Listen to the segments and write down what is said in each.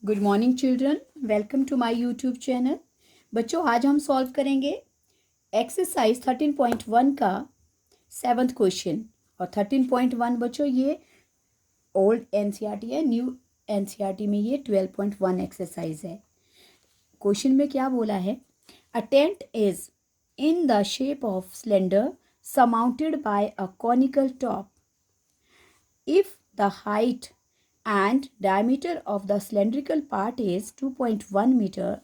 Good morning children, welcome to my YouTube channel. बच्चों, आज हम सॉल्व करेंगे एक्सरसाइज 13.1 का 7th क्वेश्चन। और 13.1 बच्चों ये ओल्ड एनसीईआरटी है, न्यू एनसीईआरटी में ये 12.1 एक्सरसाइज है। क्वेश्चन में क्या बोला है? A tent is in the shape of cylinder surmounted by a conical top. If the height and diameter of the cylindrical part is 2.1 meter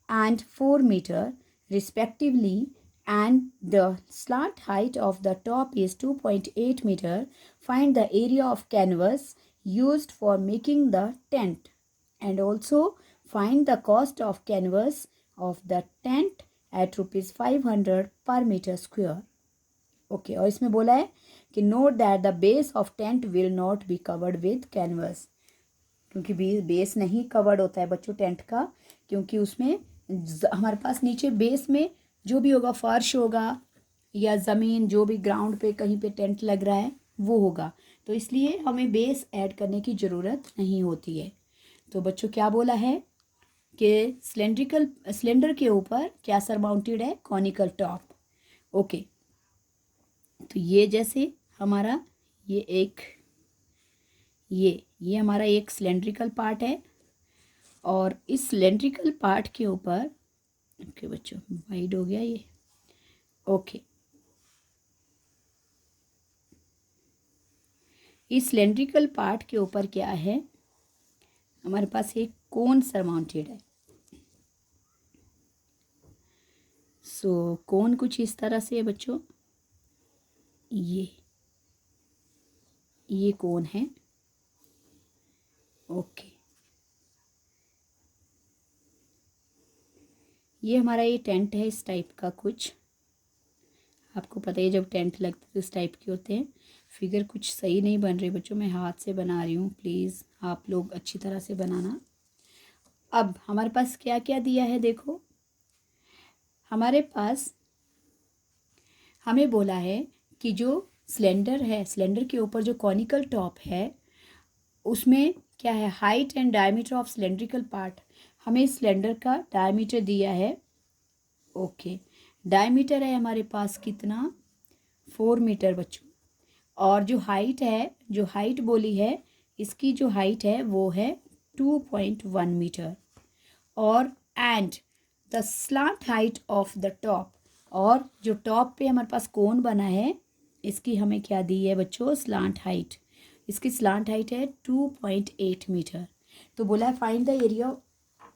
and 4 meter respectively, and the slant height of the top is 2.8 meter, find the area of canvas used for making the tent, and also find the cost of canvas of the tent at rupees 500 per meter square. Okay, और इसमें बोला है कि note that the base of tent will not be covered with canvas, क्योंकि base नहीं covered होता है बच्चों टेंट का, क्योंकि उसमें हमारे पास नीचे बेस में जो भी होगा, फर्श होगा या ज़मीन, जो भी ग्राउंड पे कहीं पे टेंट लग रहा है वो होगा, तो इसलिए हमें बेस ऐड करने की ज़रूरत नहीं होती है। तो बच्चों क्या बोला है कि सिलेंडर के ऊपर क्या सरमाउंटेड है? Conical top. ओके, तो ये जैसे हमारा ये हमारा एक सिलेंड्रिकल पार्ट है, और इस सिलेंड्रिकल पार्ट के ऊपर, ओके बच्चों वाइड हो गया ये, ओके, इस सिलेंड्रिकल पार्ट के ऊपर क्या है? हमारे पास एक कोन सरमाउंटेड है। सो कोन कुछ इस तरह से है बच्चों, ये कोन है। ओके, ये हमारा ये टेंट है, इस टाइप का कुछ। आपको पता है जब टेंट लगते तो इस टाइप के होते हैं। फिगर कुछ सही नहीं बन रही बच्चों, मैं हाथ से बना रही हूँ, प्लीज़ आप लोग अच्छी तरह से बनाना। अब हमारे पास क्या क्या दिया है देखो, हमारे पास हमें बोला है कि जो सिलेंडर है, सिलेंडर के ऊपर जो कॉनिकल टॉप है उसमें क्या है? Height and diameter of cylindrical part. हमें सिलेंडर का डायमीटर दिया है। ओके, डायमीटर है हमारे पास कितना? 4 मीटर बच्चों। और जो हाइट है, जो हाइट बोली है, इसकी जो हाइट है वो है 2.1 मीटर। और and the slant height of the top, और जो टॉप पे हमारे पास कोन बना है इसकी हमें क्या दी है बच्चों? Slant height. इसकी स्लांट हाइट है 2.8 मीटर। तो बोला है find the area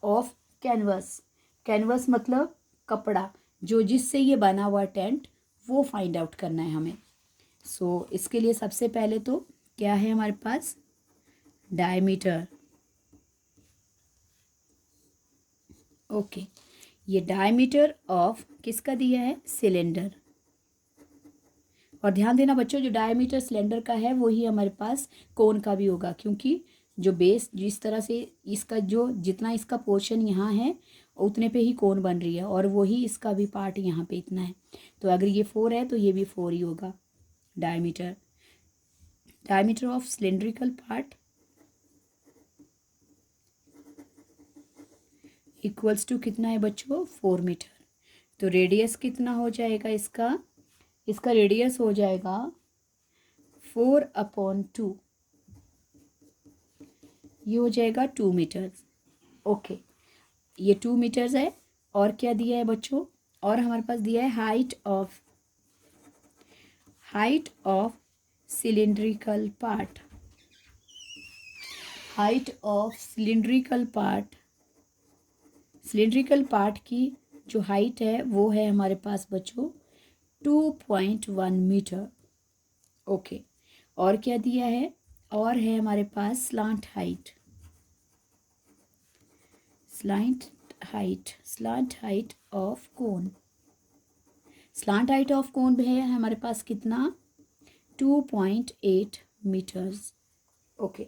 of canvas. Canvas मतलब कपड़ा, जो जिससे ये बना हुआ टेंट, वो फाइंड आउट करना है हमें। सो इसके लिए सबसे पहले तो क्या है हमारे पास? डायमीटर। ओके, ये डायमीटर ऑफ किसका दिया है? सिलेंडर। और ध्यान देना बच्चों, जो डायमीटर सिलेंडर का है वही हमारे पास कोन का भी होगा, क्योंकि जो बेस जिस तरह से इसका जो जितना इसका पोर्शन यहाँ है उतने पे ही कोन बन रही है, और वही इसका भी पार्ट यहाँ पे इतना है। तो अगर ये 4 है तो ये भी 4 ही होगा। Diameter, diameter of cylindrical part equals to कितना है बच्चों? 4 मीटर। तो रेडियस कितना हो जाएगा इसका? इसका रेडियस हो जाएगा 4/2, ये हो जाएगा 2 मीटर्स। ओके, ये 2 मीटर्स है। और क्या दिया है बच्चों? और हमारे पास दिया है height of cylindrical part. Height of cylindrical part, cylindrical part की जो हाइट है वो है हमारे पास बच्चों 2.1 मीटर। ओके, और क्या दिया है? और है हमारे पास slant height. Slant height of cone. Slant height of cone भी है हमारे पास कितना? 2.8 मीटर्स। ओके,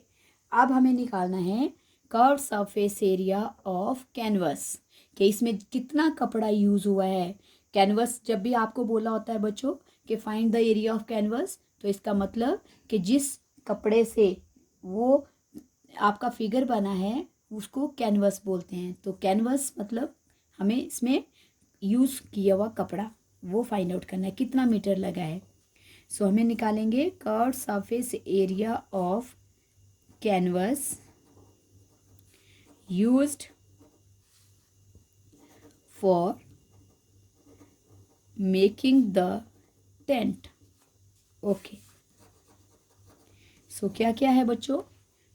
अब हमें निकालना है curve surface area of canvas, कि इसमें कितना कपड़ा यूज़ हुआ है। कैनवस जब भी आपको बोला होता है बच्चों कि find the area of canvas, तो इसका मतलब कि जिस कपड़े से वो आपका फिगर बना है उसको कैनवस बोलते हैं। तो कैनवस मतलब हमें इसमें यूज़ किया हुआ कपड़ा वो फाइंड आउट करना है कितना मीटर लगा है। सो हमें निकालेंगे curve surface area of canvas used for making the tent. Okay, so क्या क्या है बच्चों,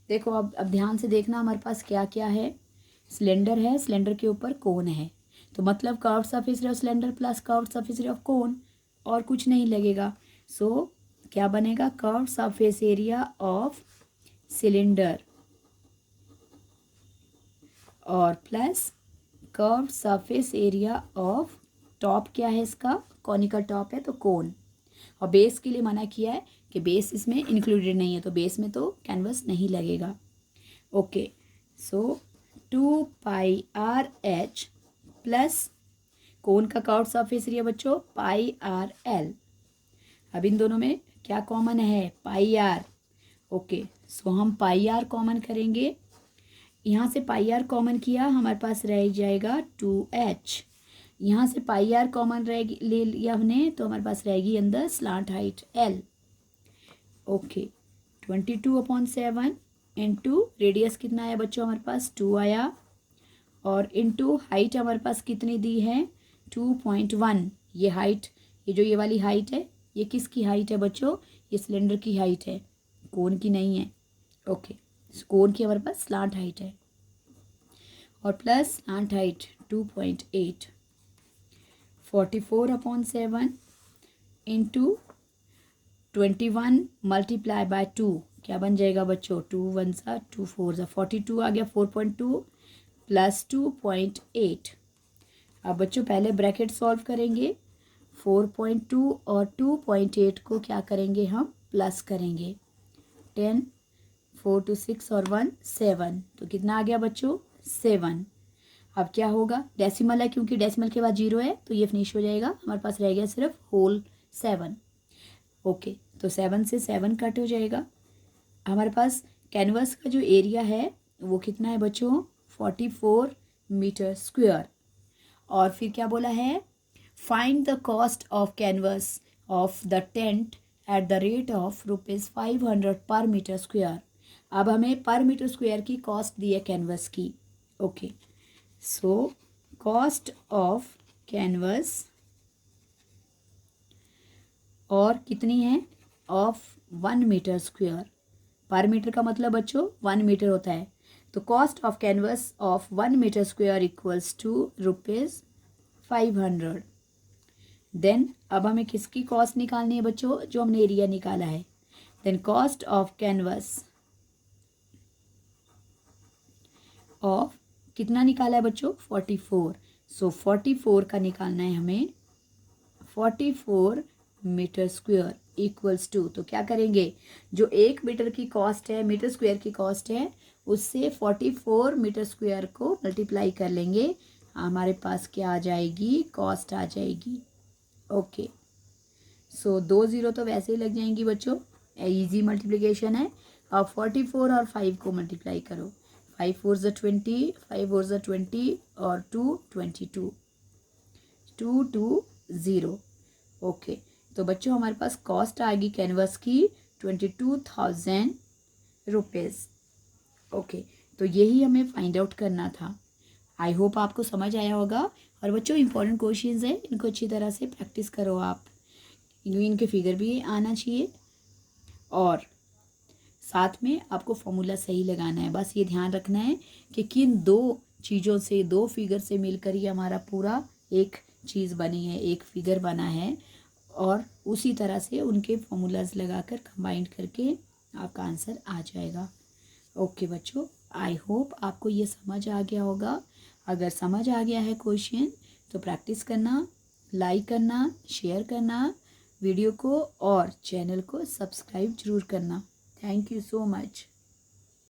देखो अब ध्यान से देखना हमारे पास क्या क्या है। सिलेंडर है, सिलेंडर के ऊपर कोन है, तो मतलब curve surface area of cylinder plus curve surface area of cone, और कुछ नहीं लगेगा। सो क्या बनेगा, curve surface area of cylinder और plus curve surface area of top, क्या है इसका, कॉनिकल टॉप है तो कोन। और बेस के लिए मना किया है कि बेस इसमें इंक्लूडेड नहीं है, तो बेस में तो कैनवस नहीं लगेगा। ओके, सो 2πRH प्लस कोन का कर्व सरफेस एरिया बच्चों πRL। अब इन दोनों में क्या कॉमन है, πR। ओके, सो हम πR कॉमन करेंगे, यहाँ से πR कॉमन किया, हमारे पास रह जाएगा 2H। यहाँ से πR कॉमन रहेगी, ले लिया हमने, तो हमारे पास रहेगी अंदर slant height L। Okay, 22/7 into radius कितना आया बच्चों, हमारे पास 2 आया, और इंटू हाइट हमारे पास कितनी दी है 2.1। ये हाइट, ये जो ये वाली हाइट है, ये किसकी हाइट है बच्चों, ये सिलेंडर की हाइट है, कोन की नहीं है। ओके, कोन की हमारे पास स्लांट हाइट है, और plus slant height 2.8, 44/7 into 21 multiply by 2, क्या बन जाएगा बच्चों, 2 1 सा 2 4 सा 42 आ गया, 4.2 प्लस 2.8। अब बच्चों पहले ब्रैकेट सॉल्व करेंगे, 4.2 और 2.8 को क्या करेंगे हम प्लस करेंगे, 10, 4 2 6 और 1 7, तो कितना आ गया बच्चों 7। अब क्या होगा, डेसिमल है, क्योंकि डेसिमल के बाद 0 है तो ये फिनिश हो जाएगा, हमारे पास रह गया सिर्फ होल 7। ओके, तो 7 से 7 कट हो जाएगा। हमारे पास कैनवस का जो एरिया है वो कितना है बच्चों 44 मीटर स्क्वायर। और फिर क्या बोला है, find the cost of canvas of the tent at the rate of ₹500 per metre square. अब हमें पर मीटर स्क्वायर की कॉस्ट दी है कैनवस की। Okay, so cost of canvas और कितनी है of 1 metre square, per metre का मतलब बच्चों 1 मीटर होता है, तो cost of canvas of 1 metre square equals to ₹500। Then अब हमें किसकी कॉस्ट निकालनी है बच्चों, जो हमने एरिया निकाला है। Then cost of canvas of कितना निकाला है बच्चों 44, सो 44 का निकालना है हमें, 44 मीटर स्क्वायर इक्वल्स टू, तो क्या करेंगे, जो 1 मीटर की कॉस्ट है, मीटर स्क्वायर की कॉस्ट है, उससे 44 मीटर स्क्वायर को मल्टीप्लाई कर लेंगे, हमारे पास क्या आ जाएगी, कॉस्ट आ जाएगी। ओके, सो 2 0 तो वैसे ही लग जाएंगी बच्चों, इजी मल्टीप्लिकेशन है। अब 44 और 5 को मल्टीप्लाई करो, 5 4 ज़ा 20, 5 4 ज़ा 20 और 2 22, 2 2 0। ओके, तो बच्चों हमारे पास कॉस्ट आ गई कैनवस की 22,000 रुपीज़। ओके, तो यही हमें फाइंड आउट करना था। आई होप आपको समझ आया होगा। और बच्चों इंपॉर्टेंट क्वेश्चंस हैं, इनको अच्छी तरह से प्रैक्टिस करो आप, इनके फिगर भी आना चाहिए, और साथ में आपको फॉर्मूला सही लगाना है। बस ये ध्यान रखना है कि किन 2 चीज़ों से, 2 फिगर से मिलकर ही हमारा पूरा एक चीज़ बनी है, एक फिगर बना है, और उसी तरह से उनके फॉर्मूलाज लगाकर कंबाइन करके आपका आंसर आ जाएगा। ओके बच्चों, आई होप आपको ये समझ आ गया होगा। अगर समझ आ गया है क्वेश्चन तो प्रैक्टिस करना, लाइक करना, शेयर करना वीडियो को, और चैनल को सब्सक्राइब जरूर करना। Thank you so much.